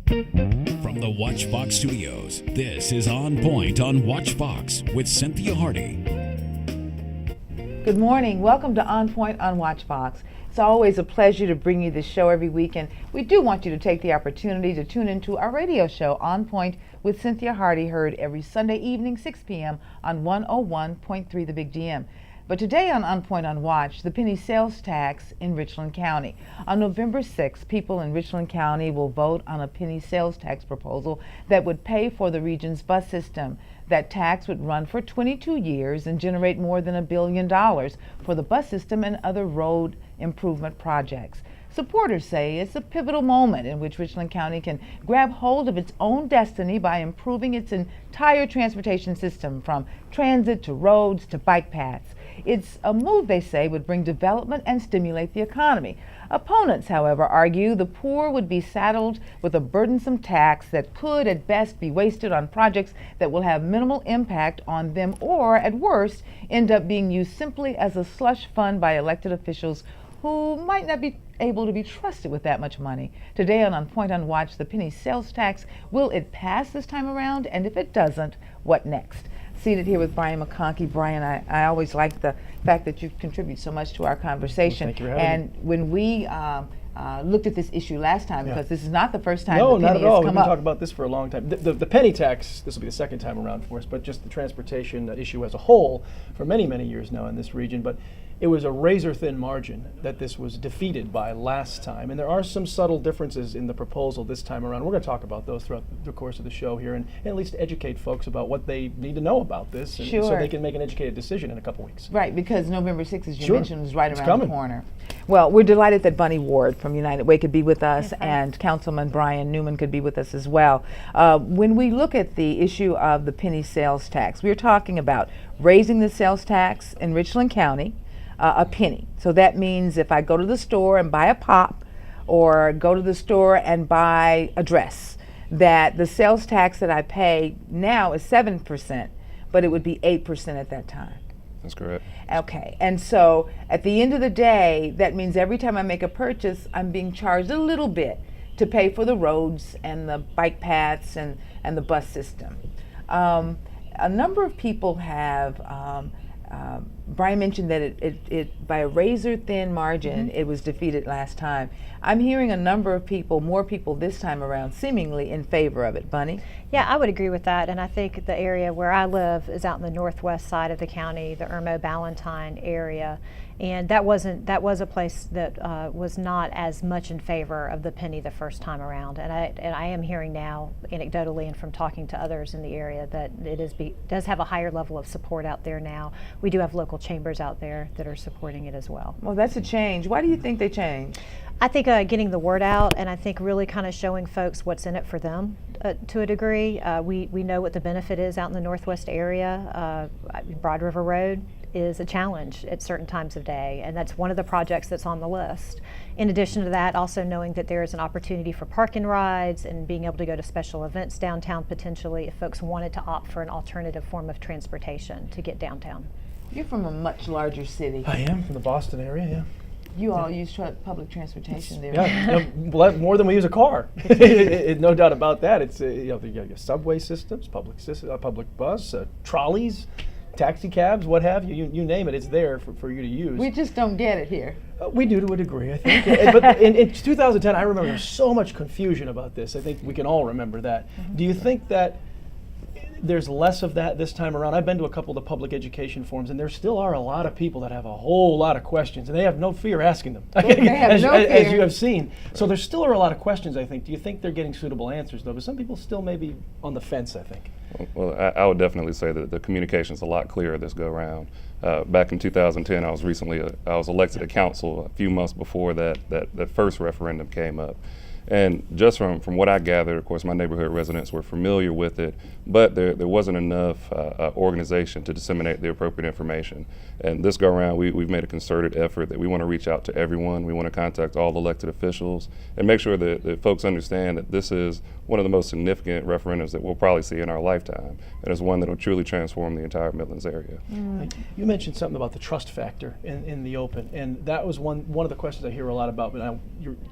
From the Watchbox Studios, this is On Point on Watchbox with Cynthia Hardy. Good morning. Welcome to On Point on Watchbox. It's always a pleasure to bring you this show every week, and we do want you to take the opportunity to tune into our radio show, On Point with Cynthia Hardy, heard every Sunday evening, 6 p.m. on 101.3 The Big DM. But today on Point on Watch, the penny sales tax in Richland County. On November 6th, people in Richland County will vote on a penny sales tax proposal that would pay for the region's bus system. That tax would run for 22 years and generate more than $1 billion for the bus system and other road improvement projects. Supporters say it's a pivotal moment in which Richland County can grab hold of its own destiny by improving its entire transportation system, from transit to roads to bike paths. It's a move, they say, would bring development and stimulate the economy. Opponents, however, argue the poor would be saddled with a burdensome tax that could at best be wasted on projects that will have minimal impact on them, or at worst end up being used simply as a slush fund by elected officials who might not be able to be trusted with that much money. Today on Point on Watch, the penny sales tax, will it pass this time around? And if it doesn't, what next? Seated here with Brian McConkey. Brian, I always like the fact that you contribute so much to our conversation. Well, thank you for having me. And when we looked at this issue last time, because this is not the first time No, the not penny at all. has We've come been up. talking about this for a long time. The penny tax, this will be the second time around for us, but just the transportation issue as a whole for many, many years now in this region. But it was a razor-thin margin that this was defeated by last time. And there are some subtle differences in the proposal this time around. We're going to talk about those throughout the course of the show here, and at least educate folks about what they need to know about this, and so they can make an educated decision in a couple weeks. Right, because November 6th, as you Sure. mentioned, is right It's around coming. the corner. Well, we're delighted that Bunny Ward from United Way could be with us, and Councilman Brian Newman could be with us as well. When we look at the issue of the penny sales tax, we're talking about raising the sales tax in Richland County a penny. So that means if I go to the store and buy a pop, or go to the store and buy a dress, that the sales tax that I pay now is 7%, but it would be 8% at that time. That's correct. Okay, and so at the end of the day, that means every time I make a purchase, I'm being charged a little bit to pay for the roads and the bike paths and the bus system. A number of people have, Brian mentioned that it by a razor-thin margin, it was defeated last time. I'm hearing a number of people, more people this time around, seemingly in favor of it. Bunny? Yeah, I would agree with that, and I think the area where I live is out in the northwest side of the county, the Irmo-Ballantyne area, and that was a place that was not as much in favor of the penny the first time around, and I am hearing now, anecdotally and from talking to others in the area, that it does have a higher level of support out there now. We do have local chambers out there that are supporting it as well. Well, that's a change. Why do you think they changed? I think getting the word out, and I think really kind of showing folks what's in it for them to a degree. We know what the benefit is out in the northwest area. Broad River Road is a challenge at certain times of day, and that's one of the projects that's on the list. In addition to that, also knowing that there is an opportunity for park-in rides and being able to go to special events downtown potentially if folks wanted to opt for an alternative form of transportation to get downtown. You're from a much larger city. I am from the Boston area, yeah. You all use public transportation there. Yeah, more than we use a car. No doubt about that. It's you got your subway systems, public bus, trolleys, taxi cabs, what have you. You name it, it's there for you to use. We just don't get it here. We do to a degree, I think. But in 2010, I remember there was so much confusion about this. I think we can all remember that. Do you think that there's less of that this time around? I've been to a couple of the public education forums, and there still are a lot of people that have a whole lot of questions, and they have no fear asking them, as you have seen. So there still are a lot of questions, I think. Do you think they're getting suitable answers, though? But some people still may be on the fence, I think. Well, I would definitely say that the communication's a lot clearer this go around. Back in 2010, I was elected to council a few months before that first referendum came up. And just from what I gathered, of course, my neighborhood residents were familiar with it, but there wasn't enough organization to disseminate the appropriate information. And this go around, we've made a concerted effort that we want to reach out to everyone. We want to contact all the elected officials and make sure that folks understand that this is one of the most significant referendums that we'll probably see in our lifetime, and it's one that will truly transform the entire Midlands area. You mentioned something about the trust factor in the open, and that was one of the questions I hear a lot about. But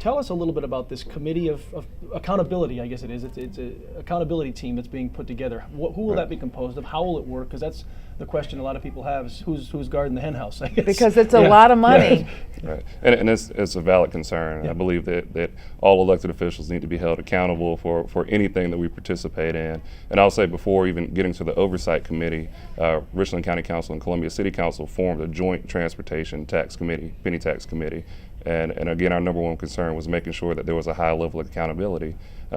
tell us a little bit about this committee committee of accountability, I guess it is. It's an accountability team that's being put together. Who will that be composed of? How will it work? Because that's the question a lot of people have, is who's guarding the hen house, I guess. Because it's a lot of money. Right, and it's a valid concern. Yeah. I believe that all elected officials need to be held accountable for anything that we participate in. And I'll say, before even getting to the oversight committee, Richland County Council and Columbia City Council formed a joint transportation tax committee, penny tax committee. And again, our number one concern was making sure that there was a high level of accountability.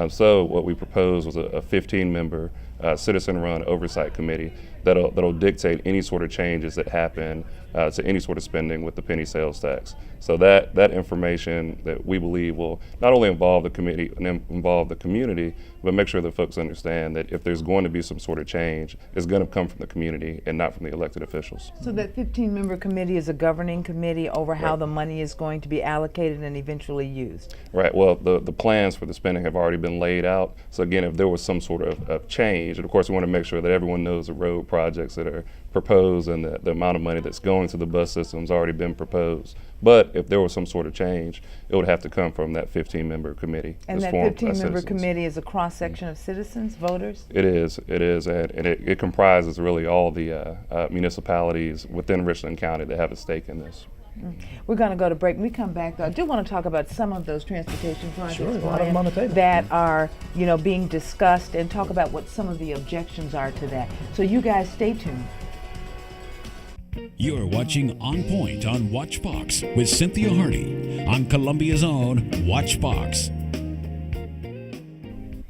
So what we proposed was a 15-member citizen-run oversight committee that'll dictate any sort of changes that happen to any sort of spending with the penny sales tax. So that information that we believe will not only involve the committee and involve the community, but make sure that folks understand that if there's going to be some sort of change, it's going to come from the community and not from the elected officials. So that 15-member committee is a governing committee over how the money is going to be allocated and eventually used. Right. Well, the plans for the spending have already been laid out. So again, if there was some sort of change, and of course we want to make sure that everyone knows the road projects that are proposed and the amount of money that's going to the bus system has already been proposed. But if there was some sort of change, it would have to come from that 15-member committee. And that 15-member committee is a cross-section of citizens, voters? It is, and it comprises really all the municipalities within Richland County that have a stake in this. We're going to go to break. When we come back, though, I do want to talk about some of those transportation projects, Sure, a lot of them on the table. that are, being discussed, and talk about what some of the objections are to that. So you guys stay tuned. You're watching On Point on WatchBox with Cynthia Hardy on Columbia's own WatchBox.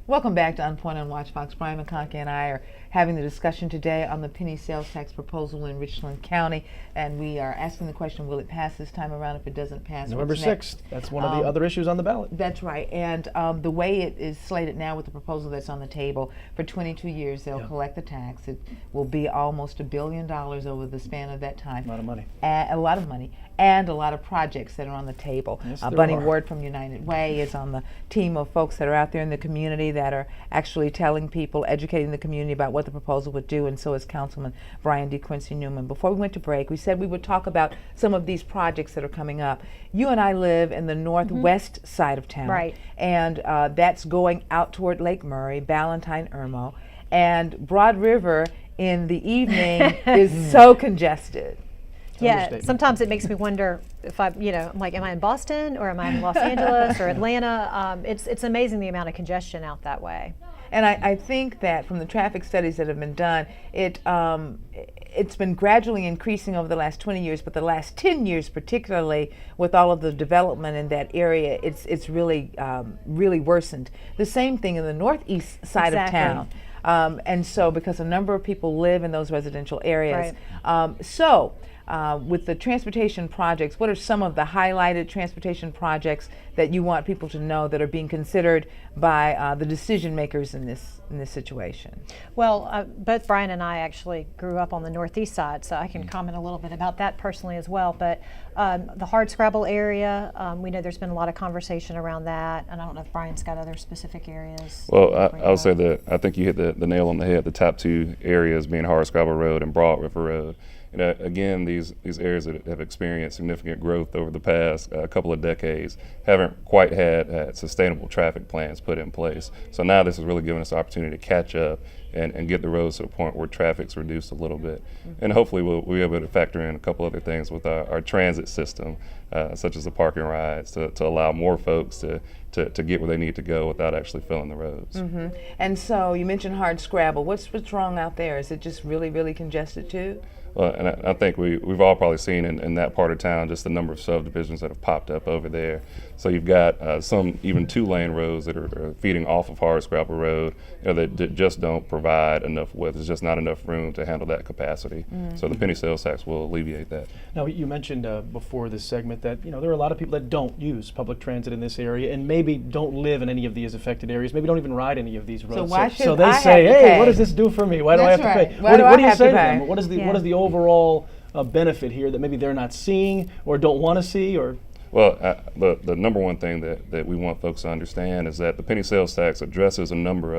Welcome back to On Point on WatchBox. Brian McConkie and I are having the discussion today on the penny sales tax proposal in Richland County, and we are asking the question, will it pass this time around? If it doesn't pass, November what's next? 6th. That's one of the other issues on the ballot. That's right, and the way it is slated now with the proposal that's on the table, for 22 years they'll collect the tax. It will be almost $1 billion over the span of that time. A lot of money. A lot of money, and a lot of projects that are on the table. Yes, there Bunny are. Ward from United Way is on the team of folks that are out there in the community that are actually telling people, educating the community about what the proposal would do, and so is Councilman Brian D. Quincy Newman. Before we went to break, we said we would talk about some of these projects that are coming up. You and I live in the northwest side of town, Right. and that's going out toward Lake Murray, Ballantyne, Irmo, and Broad River in the evening is so congested. Yeah, Understatement. sometimes it makes me wonder if I'm like, am I in Boston or am I in Los Angeles or Atlanta? It's amazing the amount of congestion out that way. And I think that from the traffic studies that have been done, it's been gradually increasing over the last 20 years, but the last 10 years particularly, with all of the development in that area, it's really worsened. The same thing in the northeast side of town. And so because a number of people live in those residential areas. Right. With the transportation projects, what are some of the highlighted transportation projects that you want people to know that are being considered by the decision makers in this situation? Well, both Brian and I actually grew up on the northeast side, so I can comment a little bit about that personally as well. But the hardscrabble area, we know there's been a lot of conversation around that, and I don't know if Brian's got other specific areas. Well, I would say that I think you hit the nail on the head. The top two areas being Hardscrabble Road and Broad River Road. Again, these areas that have experienced significant growth over the past couple of decades haven't quite had sustainable traffic plans put in place. So now this is really giving us the opportunity to catch up and get the roads to a point where traffic's reduced a little bit. And hopefully we'll be able to factor in a couple other things with our transit system, such as the parking rides, to allow more folks to get where they need to go without actually filling the roads. And so you mentioned hardscrabble. What's wrong out there? Is it just really, really congested too? Well, and I think we've all probably seen in that part of town just the number of subdivisions that have popped up over there. So you've got some even 2-lane roads that are feeding off of Hardscrabble Road, that just don't provide enough width. There's just not enough room to handle that capacity. So the penny sales tax will alleviate that. Now, you mentioned before this segment that there are a lot of people that don't use public transit in this area and maybe don't live in any of these affected areas, maybe don't even ride any of these roads. So why should so they I say, have to hey, pay? what does this do for me? Why do I have That's to right. pay? Why do I What do you have say to to pay? them? What is the Yeah. what is the overall benefit here that maybe they're not seeing or don't want to see? Or Well, the number one thing that we want folks to understand is that the penny sales tax addresses a number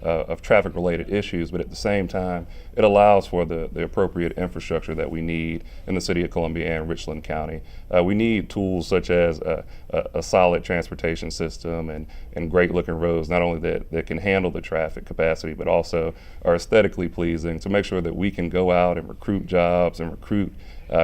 of traffic-related issues, but at the same time, it allows for the appropriate infrastructure that we need in the city of Columbia and Richland County. We need tools such as a solid transportation system and great-looking roads, not only that can handle the traffic capacity, but also are aesthetically pleasing to make sure that we can go out and recruit jobs and recruit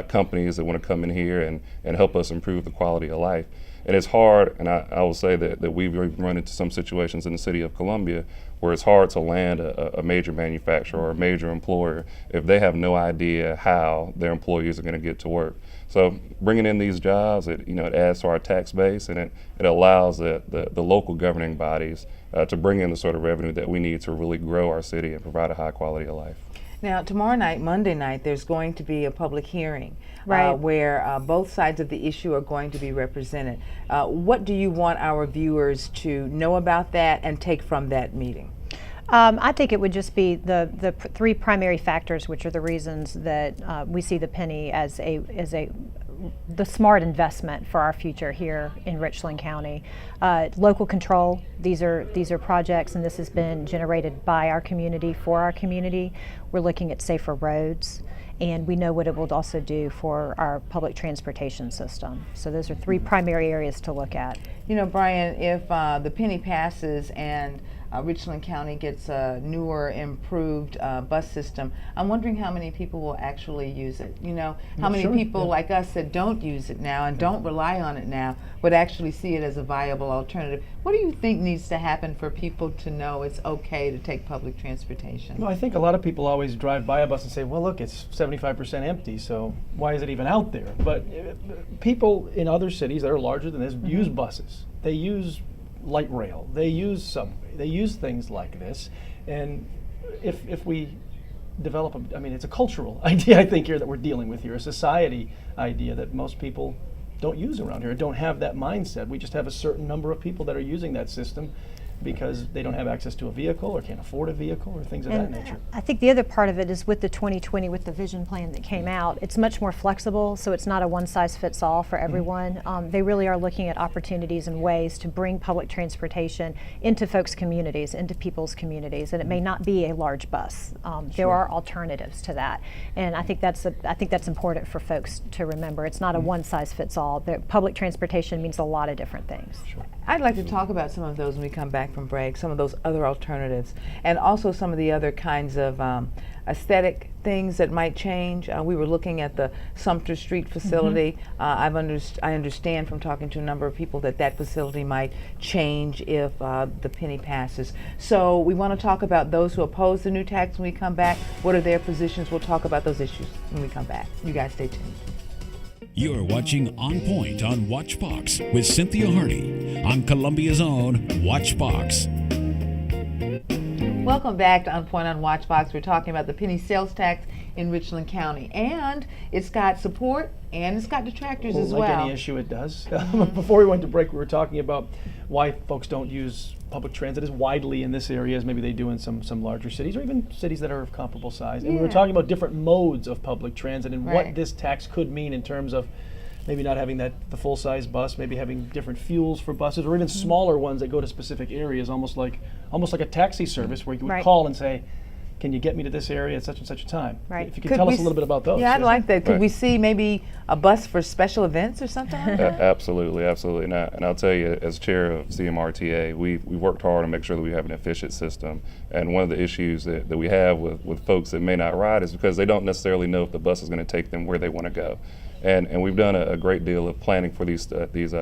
companies that want to come in here and help us improve the quality of life. And it's hard, and I will say that we've run into some situations in the city of Columbia where it's hard to land a major manufacturer or a major employer if they have no idea how their employees are going to get to work. So bringing in these jobs, it adds to our tax base, and it allows the local governing bodies to bring in the sort of revenue that we need to really grow our city and provide a high quality of life. Now, tomorrow night, Monday night, there's going to be a public hearing Right. where both sides of the issue are going to be represented. What do you want our viewers to know about that and take from that meeting? I think it would just be the three primary factors, which are the reasons that we see the penny as the smart investment for our future here in Richland County. Local control, these are projects, and this has been generated by our community for our community. We're looking at safer roads, and we know what it will also do for our public transportation system. So those are three primary areas to look at. You know, Brian, if the penny passes and Richland County gets a newer, improved bus system, I'm wondering how many people will actually use it. You know, how many people like us that don't use it now and don't rely on it now would actually see it as a viable alternative. What do you think needs to happen for people to know it's okay to take public transportation? No, I think a lot of people always drive by a bus and say, well, look, it's 75% empty, so why is it even out there? But people in other cities that are larger than this use buses. They use light rail. They use subway. They use things like this. And if we develop it's a cultural idea, I think, here that we're dealing with here, a society idea that most people don't use around here, don't have that mindset. We just have a certain number of people that are using that system because they don't have access to a vehicle or can't afford a vehicle or things of that nature. I think the other part of it is with the 2020, with the vision plan that came out, it's much more flexible, so it's not a one-size-fits-all for everyone. They really are looking at opportunities and ways to bring public transportation into folks' communities, into people's communities, and it may not be a large bus. There are alternatives to that, and I think that's important for folks to remember. It's not a one-size-fits-all. Public transportation means a lot of different things. I'd like to talk about some of those when we come back from break, some of those other alternatives, and also some of the other kinds of aesthetic things that might change. We were looking at the Sumter Street facility. I understand from talking to a number of people that facility might change if the penny passes. So we want to talk about those who oppose the new tax when we come back. What are their positions? We'll talk about those issues when we come back. You guys stay tuned. You're watching On Point on WatchBox with Cynthia Hardy on Columbia's own WatchBox. Welcome back to On Point on WatchBox. We're talking about the penny sales tax in Richland County, and it's got support and it's got detractors as well. Like any issue, it does. Before we went to break, we were talking about why folks don't use public transit as widely in this area as maybe they do in some larger cities or even cities that are of comparable size. And we were talking about different modes of public transit and what this tax could mean in terms of maybe not having the full-size bus, maybe having different fuels for buses, or even smaller ones that go to specific areas, almost like a taxi service where you would call and say, can you get me to this area at such and such a time? Right. If you could tell us a little bit about those. Yeah, I'd like that. Could Right. we see maybe a bus for special events or something like that? Absolutely. And I'll tell you, as chair of CMRTA, we worked hard to make sure that we have an efficient system. And one of the issues that we have with folks that may not ride is because they don't necessarily know if the bus is going to take them where they want to go. And we've done a great deal of planning for these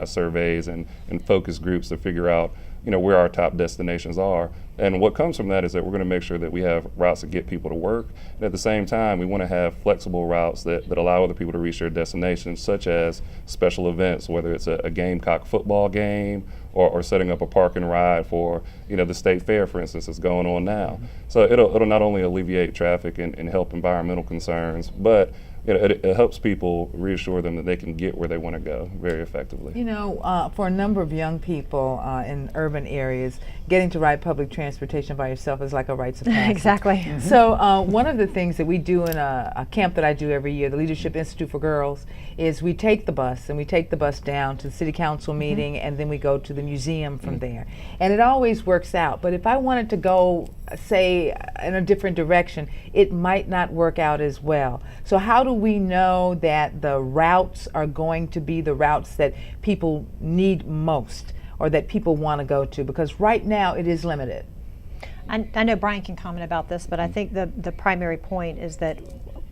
surveys and focus groups to figure out where our top destinations are. And what comes from that is that we're going to make sure that we have routes that get people to work. And at the same time, we want to have flexible routes that allow other people to reach their destinations, such as special events, whether it's a Gamecock football game or setting up a park and ride for the state fair, for instance, that's going on now. So it'll not only alleviate traffic and help environmental concerns, but it helps people reassure them that they can get where they want to go very effectively. You know, for a number of young people in urban areas, getting to ride public transportation by yourself is like a rites of passage. Exactly. So one of the things that we do in a camp that I do every year, the Leadership Institute for Girls, is we take the bus and we take the bus down to the city council meeting, and then we go to the museum from there. And it always works out. But if I wanted to go, say, in a different direction, it might not work out as well. So how do we know that the routes are going to be the routes that people need most, or that people want to go to? Because right now it is limited. I know Brian can comment about this, but I think the primary point is that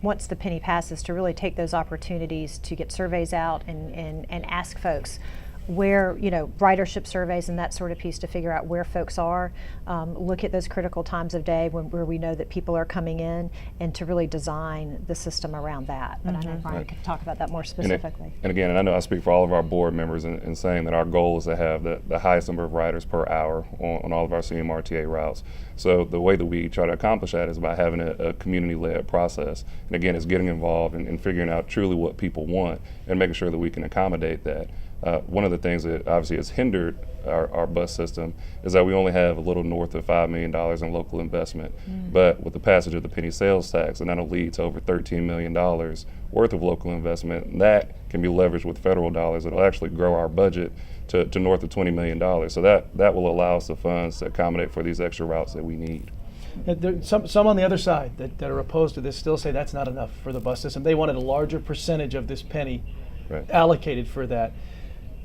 once the penny passes, to really take those opportunities to get surveys out and ask folks where, you know, ridership surveys and that sort of piece to figure out where folks are, look at those critical times of day where we know that people are coming in, and to really design the system around that. But I know Brian could talk about that more specifically. And again, and I know I speak for all of our board members in saying that our goal is to have the highest number of riders per hour on all of our CMRTA routes. So the way that we try to accomplish that is by having a community-led process. And again, it's getting involved and figuring out truly what people want and making sure that we can accommodate that. One of the things that obviously has hindered our bus system is that we only have a little north of $5 million in local investment. But with the passage of the penny sales tax, and that'll lead to over $13 million worth of local investment, and that can be leveraged with federal dollars. It'll actually grow our budget to north of $20 million. So that will allow us the funds to accommodate for these extra routes that we need. Some on the other side that are opposed to this still say that's not enough for the bus system. They wanted a larger percentage of this penny allocated for that.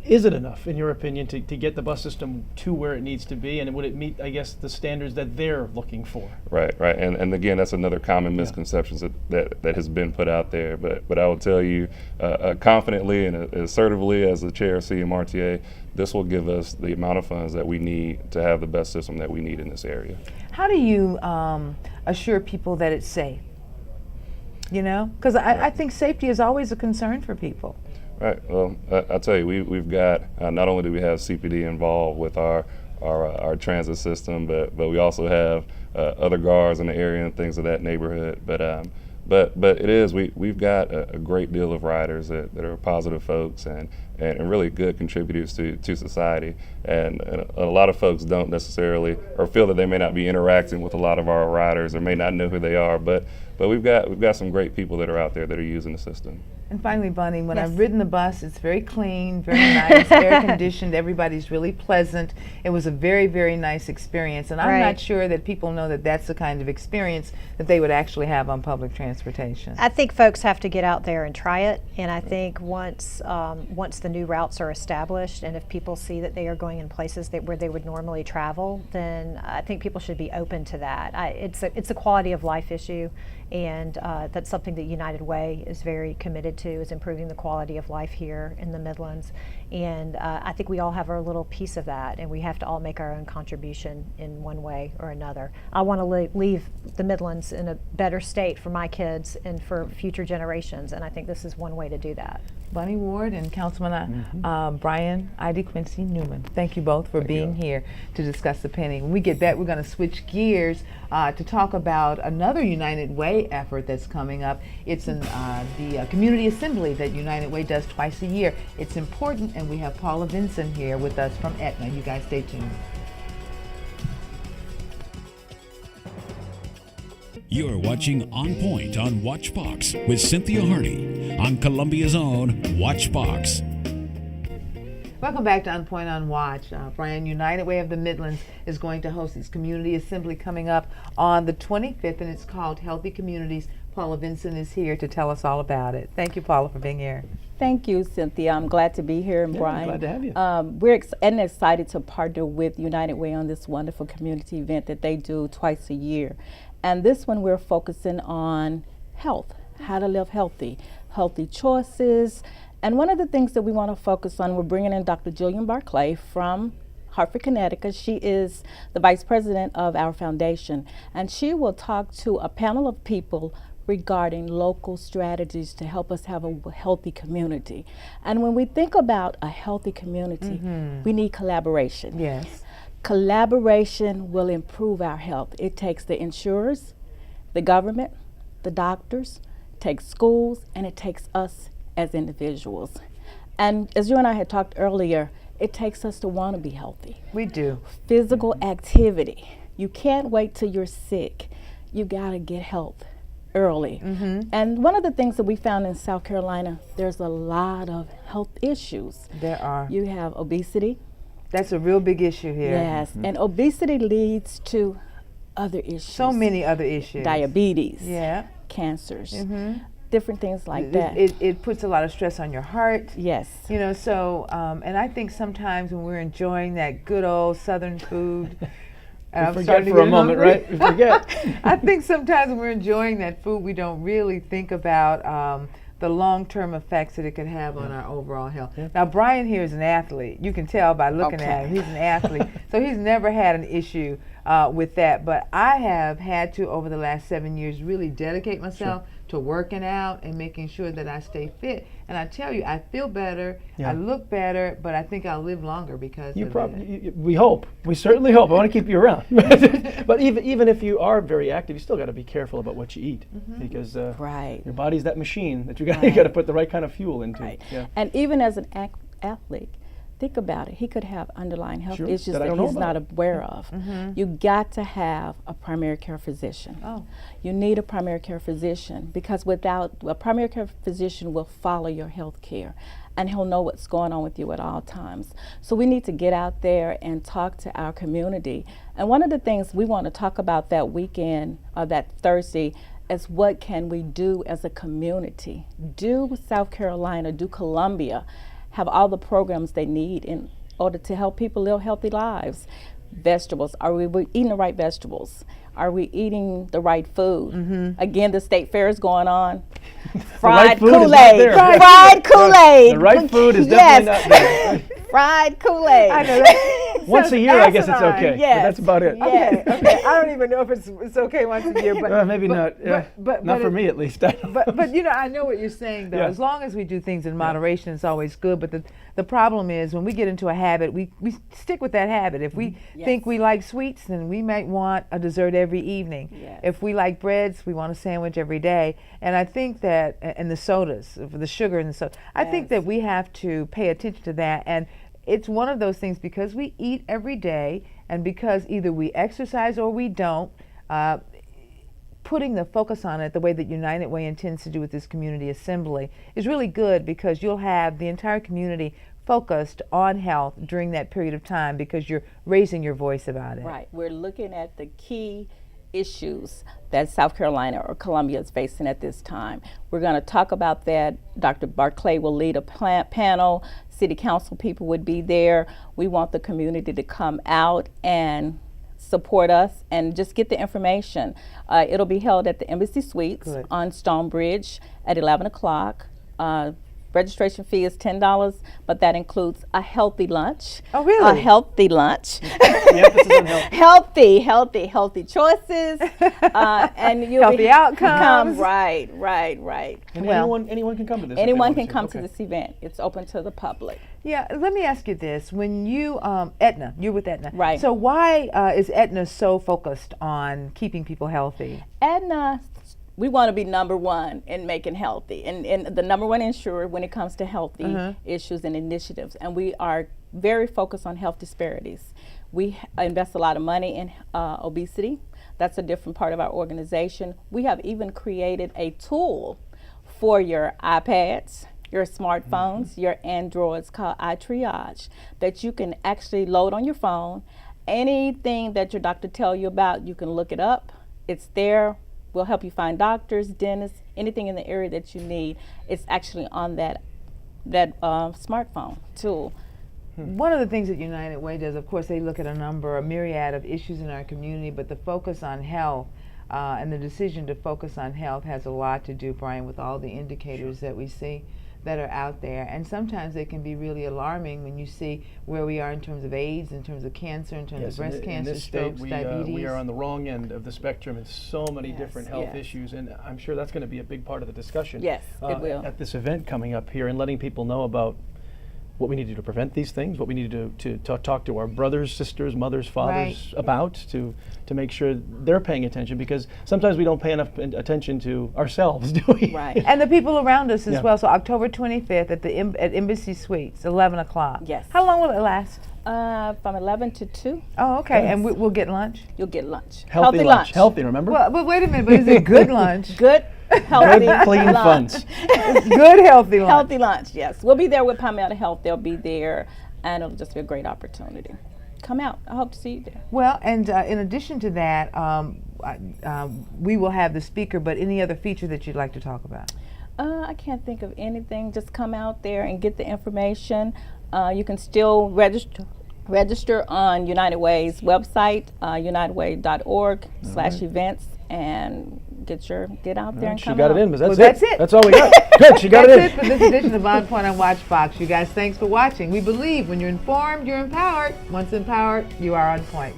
Is it enough, in your opinion, to get the bus system to where it needs to be, and would it meet, I guess, the standards that they're looking for? Right. And again, that's another common misconception that has been put out there. But I will tell you confidently and assertively, as the chair of CMRTA, this will give us the amount of funds that we need to have the best system that we need in this area. How do you assure people that it's safe? You know, because I think safety is always a concern for people. Right. Well, I'll tell you, we've got not only do we have CPD involved with our transit system, but we also have other guards in the area and things of that neighborhood. But it is we've got a great deal of riders that are positive folks and really good contributors to society. And a lot of folks don't necessarily, or feel that they may not be interacting with a lot of our riders or may not know who they are. But we've got some great people that are out there that are using the system. And finally, Bunny, when I've ridden the bus, it's very clean, very nice, air conditioned, everybody's really pleasant. It was a very, very nice experience, and I'm not sure that people know that that's the kind of experience that they would actually have on public transportation. I think folks have to get out there and try it, and I think once the new routes are established, and if people see that they are going in places where they would normally travel, then I think people should be open to that. It's a quality of life issue, and that's something that United Way is very committed to, is improving the quality of life here in the Midlands. And I think we all have our little piece of that, and we have to all make our own contribution in one way or another. I want to leave the Midlands in a better state for my kids and for future generations, and I think this is one way to do that. Bunny Ward and Councilman Brian I.D. Quincy Newman, thank you both for being here to discuss the penny. When we get back, we're going to switch gears to talk about another United Way effort that's coming up. It's in the community assembly that United Way does twice a year. It's important, and we have Paula Vinson here with us from Aetna. You guys stay tuned. You're watching On Point on WatchBox with Cynthia Hardy on Columbia's own WatchBox. Welcome back to On Point on Watch. Brian, United Way of the Midlands is going to host its community assembly coming up on the 25th, and it's called Healthy Communities. Paula Vinson is here to tell us all about it. Thank you, Paula, for being here. Thank you, Cynthia. I'm glad to be here, and Brian. Glad to have you. We're excited to partner with United Way on this wonderful community event that they do twice a year. And this one we're focusing on health, how to live healthy choices. And one of the things that we want to focus on, we're bringing in Dr. Jillian Barclay from Hartford, Connecticut. She is the vice president of our foundation, and she will talk to a panel of people regarding local strategies to help us have a healthy community. And when we think about a healthy community, we need collaboration. Yes. Collaboration will improve our health. It takes the insurers, the government, the doctors takes schools, and it takes us as individuals. And as you and I had talked earlier, it takes us to want to be healthy. We do. Physical activity. You can't wait till you're sick. You got to get help early. And one of the things that we found in South Carolina, there's a lot of health issues. There are. You have obesity. That's a real big issue here. Yes, and obesity leads to other issues. So many other issues. Diabetes, Yeah. cancers, different things like It, that. it puts a lot of stress on your heart. Yes. You know, so, and I think sometimes when we're enjoying that good old Southern food, and I'm We starting forget to for a get moment, hungry. right? We forget. I think sometimes when we're enjoying that food, we don't really think about the long-term effects that it could have on our overall health. Now, Brian here is an athlete. You can tell by looking at him. He's an athlete. So he's never had an issue with that. But I have had to, over the last 7 years, really dedicate myself to working out and making sure that I stay fit. And I tell you, I feel better, I look better, but I think I'll live longer because of it. We hope. We certainly hope. I want to keep you around. But even if you are very active, you still got to be careful about what you eat because your body's that machine that you got to put the right kind of fuel into. Right. Yeah. And even as an athlete, think about it. He could have underlying health issues that I that don't know he's not about. aware of. You got to have a primary care physician. Oh. You need a primary care physician because without a primary care physician will follow your health care and he'll know what's going on with you at all times. So we need to get out there and talk to our community. And one of the things we want to talk about that weekend, that Thursday, is what can we do as a community? Do South Carolina, do Columbia have all the programs they need in order to help people live healthy lives? Vegetables, are we eating the right vegetables? Are we eating the right food? Again, the state fair is going on. Fried food is not Kool-Aid. there. Fried Kool-Aid. The right food is definitely not there. Fried Kool-Aid. I know that. Once a year, I guess it's asinine. okay. Yes. But that's about it. Yes. Okay. I don't even know if it's okay once a year, but Maybe not. Yeah. Not for me, at least. But you know, I know what you're saying though. Yeah. As long as we do things in moderation, it's always good. But the problem is when we get into a habit, we stick with that habit. If we think we like sweets, then we might want a dessert every evening. Yes. If we like breads, we want a sandwich every day. And I think that, and the sodas, the sugar in the soda, I think that we have to pay attention to that. And it's one of those things because we eat every day and because either we exercise or we don't, putting the focus on it the way that United Way intends to do with this community assembly is really good because you'll have the entire community focused on health during that period of time because you're raising your voice about it. Right. We're looking at the key issues that South Carolina or Columbia is facing at this time. We're going to talk about that. Dr. Barclay will lead a panel. City council people would be there. We want the community to come out and support us and just get the information. It'll be held at the Embassy Suites on Stonebridge at 11 o'clock. Registration fee is $10, but that includes a healthy lunch. Oh, really? A healthy lunch. The emphasis on health. healthy choices, and you'll Healthy outcomes. Right. And Well, anyone can come to this. Anyone can come to this event. It's open to the public. Yeah, let me ask you this. When you, Aetna, you're with Aetna. Right. So why is Aetna so focused on keeping people healthy? Aetna, we want to be number one in making healthy and the number one insurer when it comes to healthy issues and initiatives. And we are very focused on health disparities. We invest a lot of money in obesity. That's a different part of our organization. We have even created a tool for your iPads, your smartphones, your Androids called iTriage that you can actually load on your phone. Anything that your doctor tells you about, you can look it up. It's there. We'll help you find doctors, dentists, anything in the area that you need. It's actually on that smartphone tool. One of the things that United Way does, of course, they look at a myriad of issues in our community, but the focus on health and the decision to focus on health has a lot to do, Brian, with all the indicators that we see that are out there. And sometimes they can be really alarming when you see where we are in terms of AIDS, in terms of cancer, in terms of breast cancer, strokes, diabetes. We are on the wrong end of the spectrum in so many different health issues, and I'm sure that's going to be a big part of the discussion. Yes, it will. At this event coming up here and letting people know about what we need to do to prevent these things, what we need to talk to our brothers, sisters, mothers, fathers about to make sure they're paying attention, because sometimes we don't pay enough attention to ourselves, do we? Right. And the people around us as Yeah. well. So October 25th at the at Embassy Suites, 11 o'clock. Yes. How long will it last? From 11 to 2, Oh, okay. And we'll get lunch? you'll get lunch. Healthy lunch. Healthy, remember? Well, but wait a minute. But is it good lunch? Good, healthy, Clean lunch. funds. Good, healthy lunch. Healthy lunch, yes. We'll be there with Palmetto Health. They'll be there, and it'll just be a great opportunity. Come out. I hope to see you there. Well, and in addition to that, we will have the speaker, but any other feature that you'd like to talk about? I can't think of anything. Just come out there and get the information. You can still register on United Way's website, unitedway.org/events, and get out there and She come got out. it in, but that's Well, that's it. That's all we got. Good, she got That's it it in. for this edition of OnPoint on WatchBox. You guys, thanks for watching. We believe when you're informed, you're empowered. Once empowered, you are on point.